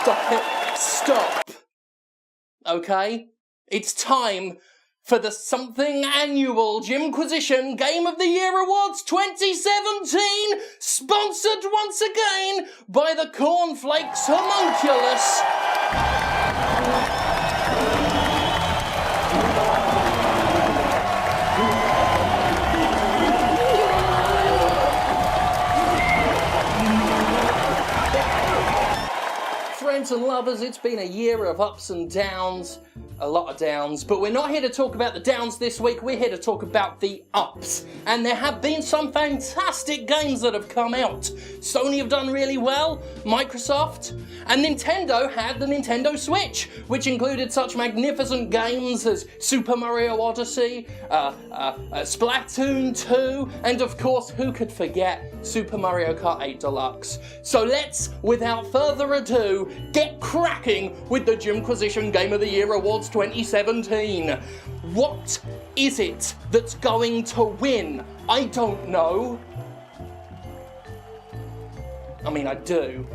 Stop it. Stop. Okay? It's time for the something annual Jimquisition Game of the Year Awards 2017, sponsored once again by the Cornflakes Homunculus. Friends and lovers, it's been a year of ups and downs, a lot of downs, but we're not here to talk about the downs this week, we're here to talk about the ups. And there have been some fantastic games that have come out. Sony have done really well, Microsoft, and Nintendo had the Nintendo Switch, which included such magnificent games as Super Mario Odyssey, Splatoon 2, and of course, who could forget Super Mario Kart 8 Deluxe. So let's, without further ado, get cracking with the Jimquisition Game of the Year Awards 2017. What is it that's going to win? I don't know. I mean, I do.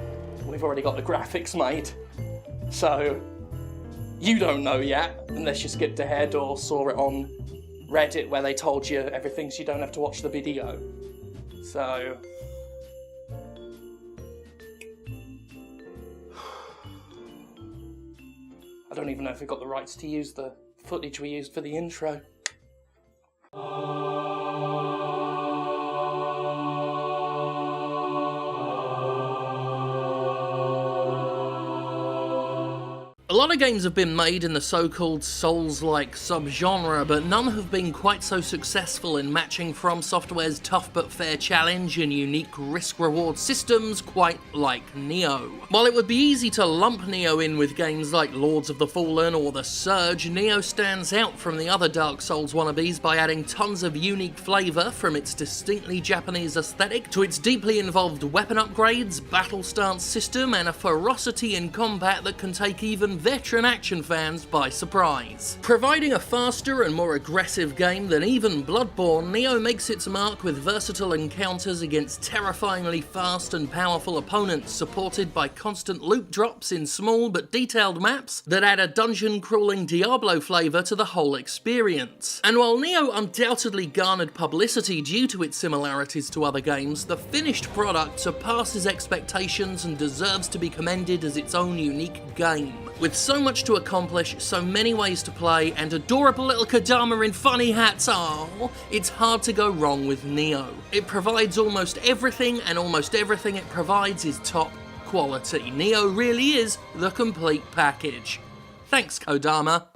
We've already got the graphics made. So, you don't know yet, unless you skipped ahead or saw it on Reddit where they told you everything so you don't have to watch the video. So... I don't even know if we got the rights to use the footage we used for the intro. A lot of games have been made in the so-called Souls-like subgenre, but none have been quite so successful in matching From Software's tough but fair challenge and unique risk-reward systems quite like Nioh. While it would be easy to lump Nioh in with games like Lords of the Fallen or The Surge, Nioh stands out from the other Dark Souls wannabes by adding tons of unique flavour, from its distinctly Japanese aesthetic to its deeply involved weapon upgrades, battle stance system, and a ferocity in combat that can take even veteran action fans by surprise. Providing a faster and more aggressive game than even Bloodborne, Nioh makes its mark with versatile encounters against terrifyingly fast and powerful opponents, supported by constant loot drops in small but detailed maps that add a dungeon-crawling Diablo flavour to the whole experience. And while Nioh undoubtedly garnered publicity due to its similarities to other games, the finished product surpasses expectations and deserves to be commended as its own unique game. With so much to accomplish, so many ways to play, and adorable little Kodama in funny hats, it's hard to go wrong with Nioh. It provides almost everything, and almost everything it provides is top quality. Nioh really is the complete package. Thanks, Kodama.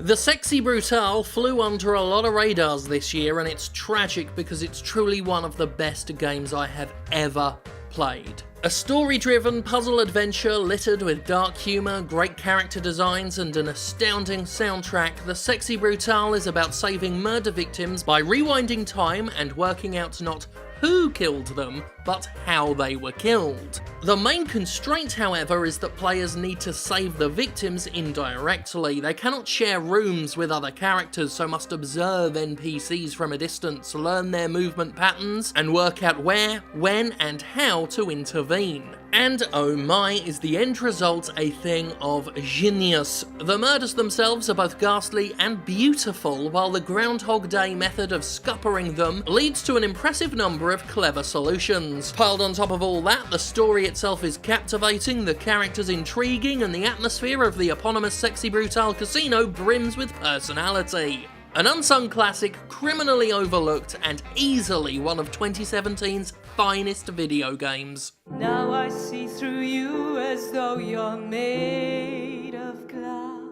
The Sexy Brutale flew under a lot of radars this year, and it's tragic because it's truly one of the best games I have ever played. A story-driven puzzle adventure littered with dark humour, great character designs, and an astounding soundtrack, The Sexy Brutale is about saving murder victims by rewinding time and working out not who killed them, but how they were killed. The main constraint, however, is that players need to save the victims indirectly. They cannot share rooms with other characters, so must observe NPCs from a distance, learn their movement patterns, and work out where, when, and how to intervene. And oh my, is the end result a thing of genius. The murders themselves are both ghastly and beautiful, while the Groundhog Day method of scuppering them leads to an impressive number of clever solutions. Piled on top of all that, the story itself is captivating, the characters intriguing, and the atmosphere of the eponymous Sexy Brutale casino brims with personality. An unsung classic, criminally overlooked, and easily one of 2017's finest video games. Now I see through you as though you're made of glass.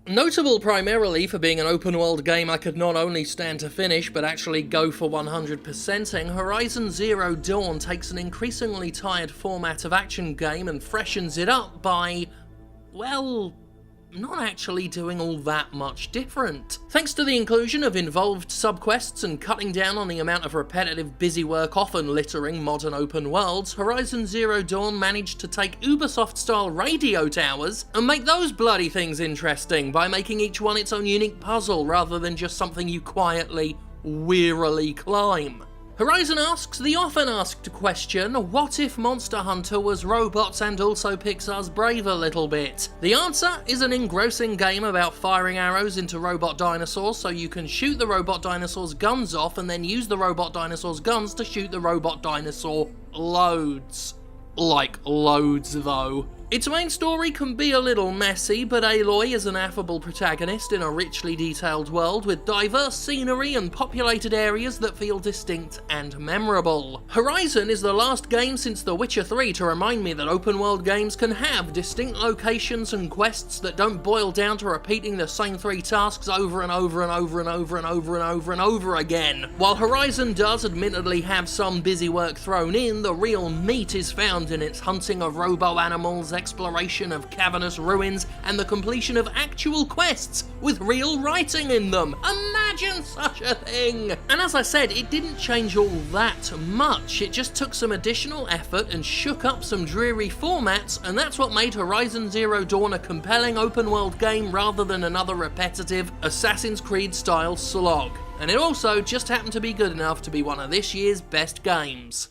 Notable primarily for being an open-world game I could not only stand to finish, but actually go for 100%ing, Horizon Zero Dawn takes an increasingly tired format of action game and freshens it up by, well, not actually doing all that much different. Thanks to the inclusion of involved subquests and cutting down on the amount of repetitive busy work often littering modern open worlds, Horizon Zero Dawn managed to take Ubisoft-style radio towers and make those bloody things interesting by making each one its own unique puzzle rather than just something you quietly, wearily climb. Horizon asks the often asked question, what if Monster Hunter was robots and also Pixar's Brave a little bit? The answer is an engrossing game about firing arrows into robot dinosaurs so you can shoot the robot dinosaurs' guns off and then use the robot dinosaurs' guns to shoot the robot dinosaur loads. Like loads though. Its main story can be a little messy, but Aloy is an affable protagonist in a richly detailed world with diverse scenery and populated areas that feel distinct and memorable. Horizon is the last game since The Witcher 3 to remind me that open world games can have distinct locations and quests that don't boil down to repeating the same 3 tasks over and over and over and over and over and over and over again. While Horizon does admittedly have some busy work thrown in, the real meat is found in its hunting of robo-animals, exploration of cavernous ruins, and the completion of actual quests with real writing in them. Imagine such a thing! And as I said, it didn't change all that much. It just took some additional effort and shook up some dreary formats, and that's what made Horizon Zero Dawn a compelling open world game rather than another repetitive Assassin's Creed style slog. And it also just happened to be good enough to be one of this year's best games.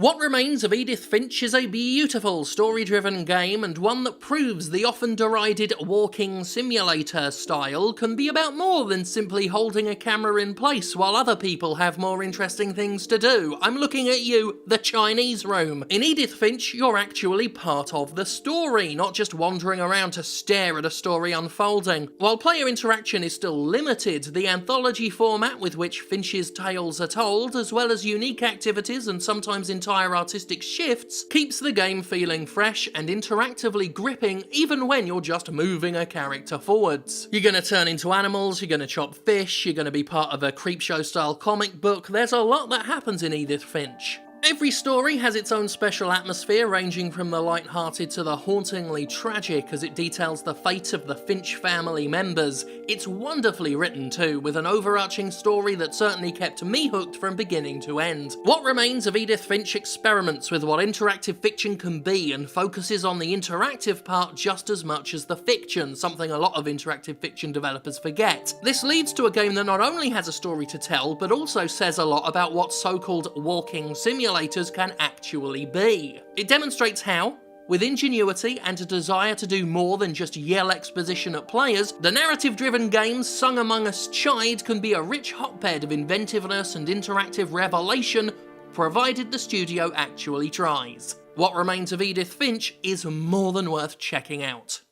What Remains of Edith Finch is a beautiful, story-driven game, and one that proves the often derided walking simulator style can be about more than simply holding a camera in place while other people have more interesting things to do. I'm looking at you, the Chinese room. In Edith Finch, you're actually part of the story, not just wandering around to stare at a story unfolding. While player interaction is still limited, the anthology format with which Finch's tales are told, as well as unique activities and sometimes entire artistic shifts, keeps the game feeling fresh and interactively gripping even when you're just moving a character forwards. You're gonna turn into animals, you're gonna chop fish, you're gonna be part of a creepshow style comic book. There's a lot that happens in Edith Finch. Every story has its own special atmosphere, ranging from the light-hearted to the hauntingly tragic as it details the fate of the Finch family members. It's wonderfully written too, with an overarching story that certainly kept me hooked from beginning to end. What Remains of Edith Finch experiments with what interactive fiction can be and focuses on the interactive part just as much as the fiction, something a lot of interactive fiction developers forget. This leads to a game that not only has a story to tell, but also says a lot about what so-called walking simulators can actually be. It demonstrates how, with ingenuity and a desire to do more than just yell exposition at players, the narrative-driven games sung among us chide can be a rich hotbed of inventiveness and interactive revelation, provided the studio actually tries. What Remains of Edith Finch is more than worth checking out.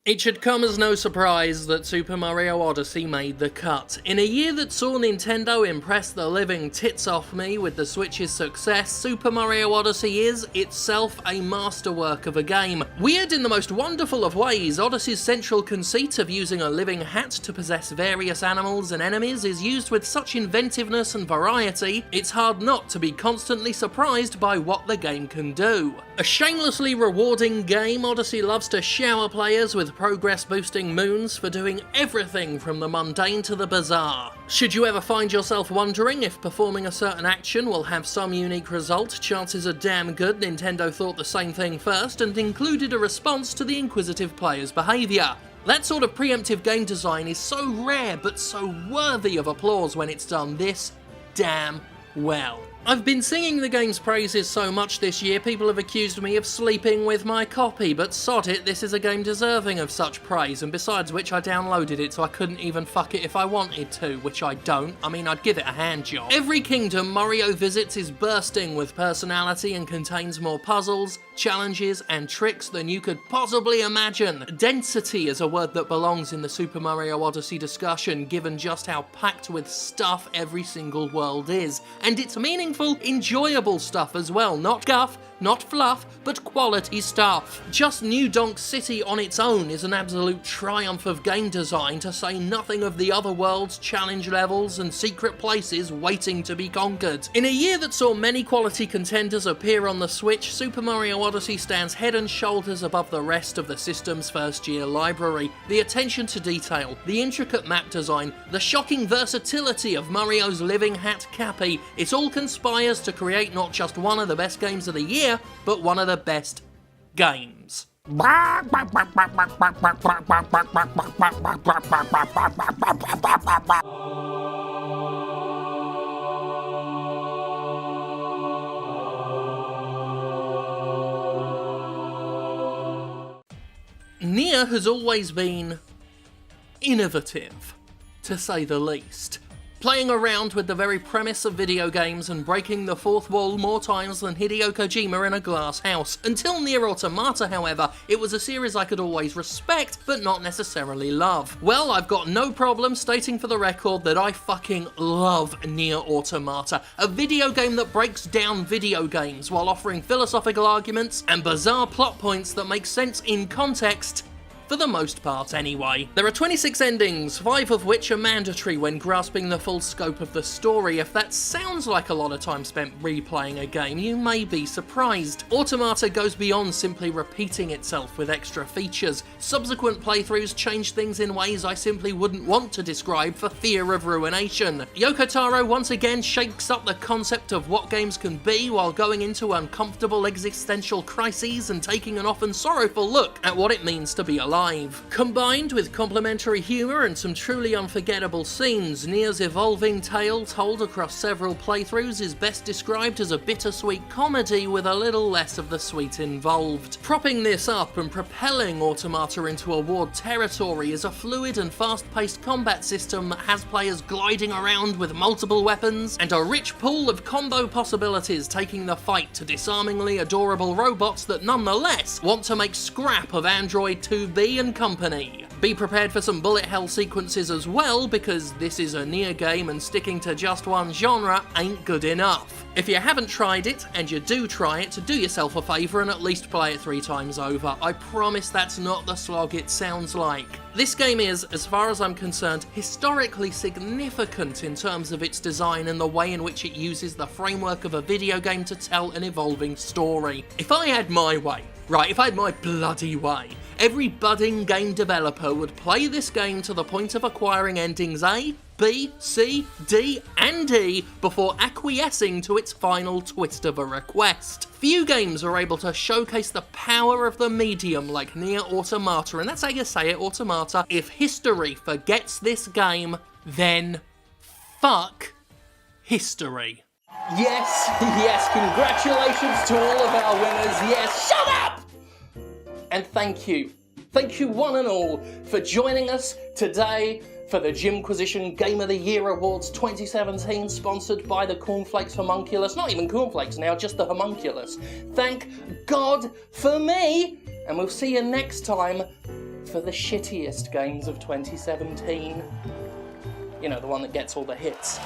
It should come as no surprise that Super Mario Odyssey made the cut. In a year that saw Nintendo impress the living tits off me with the Switch's success, Super Mario Odyssey is, itself, a masterwork of a game. Weird in the most wonderful of ways, Odyssey's central conceit of using a living hat to possess various animals and enemies is used with such inventiveness and variety, it's hard not to be constantly surprised by what the game can do. A shamelessly rewarding game, Odyssey loves to shower players with progress-boosting moons for doing everything from the mundane to the bizarre. Should you ever find yourself wondering if performing a certain action will have some unique result, chances are damn good Nintendo thought the same thing first and included a response to the inquisitive player's behaviour. That sort of preemptive game design is so rare but so worthy of applause when it's done this damn well. I've been singing the game's praises so much this year, people have accused me of sleeping with my copy, but sod it, this is a game deserving of such praise, and besides which I downloaded it so I couldn't even fuck it if I wanted to, which I don't. I mean, I'd give it a hand job. Every kingdom Mario visits is bursting with personality and contains more puzzles, challenges, and tricks than you could possibly imagine. Density is a word that belongs in the Super Mario Odyssey discussion, given just how packed with stuff every single world is, and it's meaningful, enjoyable stuff as well, not guff Not fluff, but quality stuff. Just New Donk City on its own is an absolute triumph of game design, to say nothing of the other worlds, challenge levels, and secret places waiting to be conquered. In a year that saw many quality contenders appear on the Switch, Super Mario Odyssey stands head and shoulders above the rest of the system's first-year library. The attention to detail, the intricate map design, the shocking versatility of Mario's living hat Cappy, it all conspires to create not just one of the best games of the year, but one of the best games. Nier has always been innovative, to say the least. Playing around with the very premise of video games and breaking the fourth wall more times than Hideo Kojima in a glass house. Until Nier Automata, however, it was a series I could always respect, but not necessarily love. Well, I've got no problem stating for the record that I fucking love Nier Automata, a video game that breaks down video games while offering philosophical arguments and bizarre plot points that make sense in context, for the most part anyway. There are 26 endings, 5 of which are mandatory when grasping the full scope of the story. If that sounds like a lot of time spent replaying a game, you may be surprised. Automata goes beyond simply repeating itself with extra features. Subsequent playthroughs change things in ways I simply wouldn't want to describe for fear of ruination. Yoko Taro once again shakes up the concept of what games can be while going into uncomfortable existential crises and taking an often sorrowful look at what it means to be alive. Combined with complementary humour and some truly unforgettable scenes, Nier's evolving tale told across several playthroughs is best described as a bittersweet comedy with a little less of the sweet involved. Propping this up and propelling Automata into award territory is a fluid and fast-paced combat system that has players gliding around with multiple weapons and a rich pool of combo possibilities, taking the fight to disarmingly adorable robots that nonetheless want to make scrap of Android 2B and company. Be prepared for some bullet hell sequences as well, because this is a Nier game and sticking to just one genre ain't good enough. If you haven't tried it, and you do try it, do yourself a favour and at least play it 3 times over. I promise that's not the slog it sounds like. This game is, as far as I'm concerned, historically significant in terms of its design and the way in which it uses the framework of a video game to tell an evolving story. If I had my way, right, if I had my bloody way, every budding game developer would play this game to the point of acquiring endings A, B, C, D, and E before acquiescing to its final twist of a request. Few games are able to showcase the power of the medium like Nier Automata, and that's how you say it, Automata. If history forgets this game, then fuck history. Yes, yes, congratulations to all of our winners, yes, shut up! And thank you one and all for joining us today for the Jimquisition Game of the Year Awards 2017, sponsored by the Cornflakes Homunculus. Not even cornflakes now, just the homunculus. Thank God for me, and we'll see you next time for the shittiest games of 2017. You know, the one that gets all the hits.